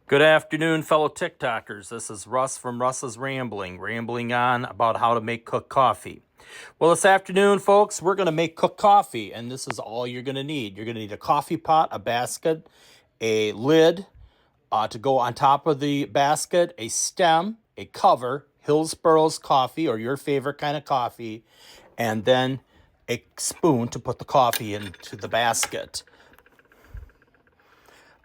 Good afternoon, fellow TikTokers. This is Russ from Russ's rambling on about how to make cooked coffee. Well, this afternoon, folks, we're going to make cooked coffee, and this is all you're going to need. You're going to need a coffee pot, a basket, a lid to go on top of the basket, a stem, a cover, Hillsborough's coffee or your favorite kind of coffee, and then a spoon to put the coffee into the basket.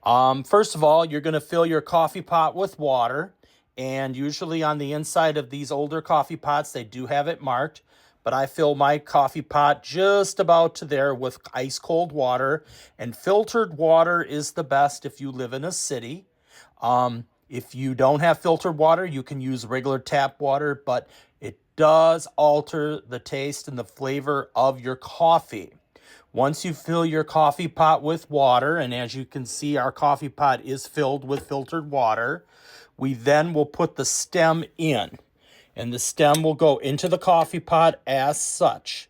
First of all, you're going to fill your coffee pot with water, and usually on the inside of these older coffee pots, they do have it marked, but I fill my coffee pot just about to there with ice cold water, and filtered water is the best if you live in a city. If you don't have filtered water, you can use regular tap water, but it does alter the taste and the flavor of your coffee. Once you fill your coffee pot with water, and as you can see, our coffee pot is filled with filtered water, we then will put the stem in. And the stem will go into the coffee pot as such.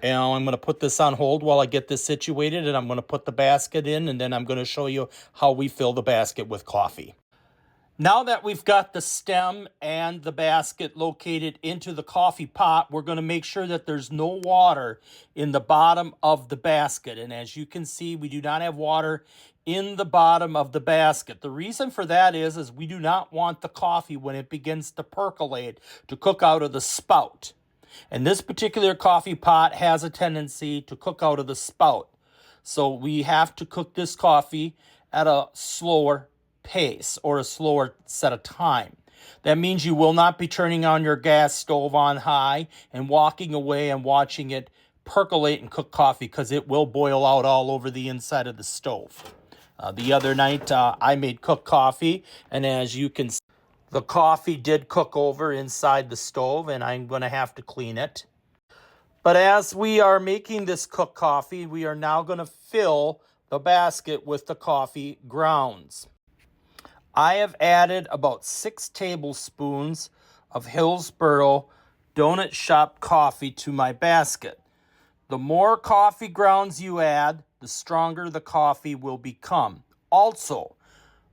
And I'm going to put this on hold while I get this situated, and I'm going to put the basket in, and then I'm going to show you how we fill the basket with coffee. Now that we've got the stem and the basket located into the coffee pot, we're going to make sure that there's no water in the bottom of the basket. And as you can see, we do not have water in the bottom of the basket. The reason for that is we do not want the coffee, when it begins to percolate, to cook out of the spout. And this particular coffee pot has a tendency to cook out of the spout. So we have to cook this coffee at a slower pace or a slower set of time. That means you will not be turning on your gas stove on high and walking away and watching it percolate and cook coffee, because it will boil out all over the inside of the stove. The other night I made cooked coffee, and as you can see, the coffee did cook over inside the stove, and I'm going to have to clean it. But as we are making this cooked coffee, we are now going to fill the basket with the coffee grounds. I have added about 6 tablespoons of Hillsborough Donut Shop coffee to my basket. The more coffee grounds you add, the stronger the coffee will become. Also,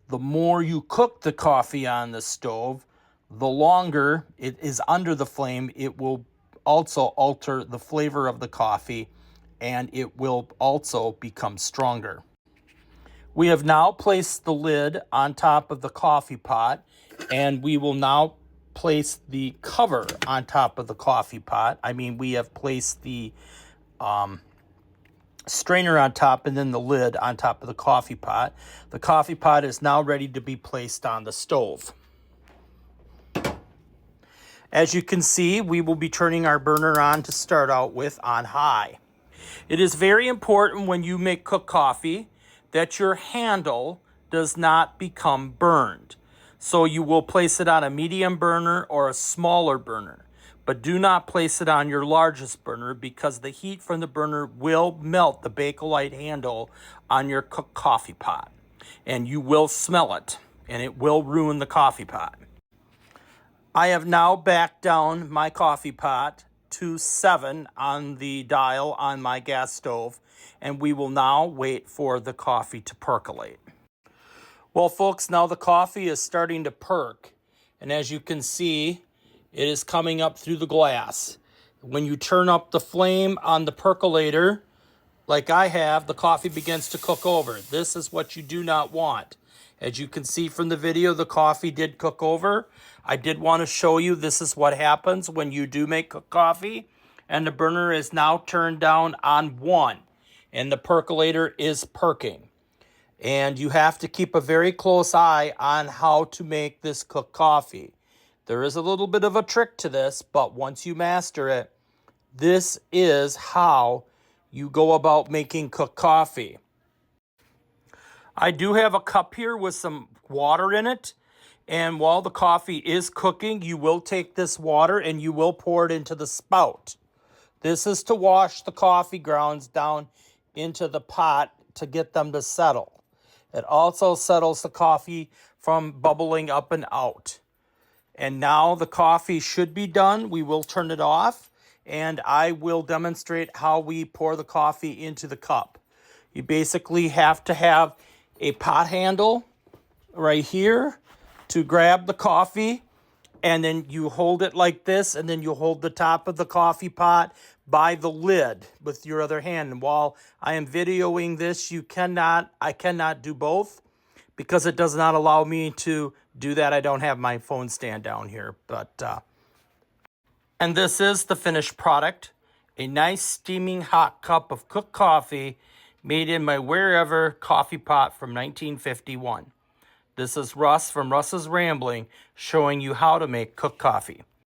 the more you cook the coffee on the stove, the longer it is under the flame, it will also alter the flavor of the coffee, and it will also become stronger. We have now placed the lid on top of the coffee pot, and we will now place the cover on top of the coffee pot. We have placed the strainer on top and then the lid on top of the coffee pot. The coffee pot is now ready to be placed on the stove. As you can see, we will be turning our burner on to start out with on high. It is very important when you make cooked coffee that your handle does not become burned. So you will place it on a medium burner or a smaller burner. But do not place it on your largest burner, because the heat from the burner will melt the Bakelite handle on your cooked coffee pot. And you will smell it, and it will ruin the coffee pot. I have now backed down my coffee pot to 7 on the dial on my gas stove, and we will now wait for the coffee to percolate. Well, folks, now the coffee is starting to perk, and as you can see, it is coming up through the glass. When you turn up the flame on the percolator, like I have, the coffee begins to cook over. This is what you do not want. As you can see from the video, the coffee did cook over. I did want to show you this is what happens when you do make cooked coffee, and the burner is now turned down on 1, and the percolator is perking. And you have to keep a very close eye on how to make this cooked coffee. There is a little bit of a trick to this, but once you master it, this is how you go about making cooked coffee. I do have a cup here with some water in it, and while the coffee is cooking, you will take this water and you will pour it into the spout. This is to wash the coffee grounds down into the pot to get them to settle. It also settles the coffee from bubbling up and out. And now the coffee should be done. We will turn it off, and I will demonstrate how we pour the coffee into the cup. You basically have to have a pot handle right here to grab the coffee, and then you hold it like this, and then you hold the top of the coffee pot by the lid with your other hand. And while I am videoing this, I cannot do both because it does not allow me to do that. I don't have my phone stand down here, and this is the finished product. A nice steaming hot cup of cooked coffee made in my Ware-ever coffee pot from 1951. This is Russ from Russ's Rambling showing you how to make cooked coffee.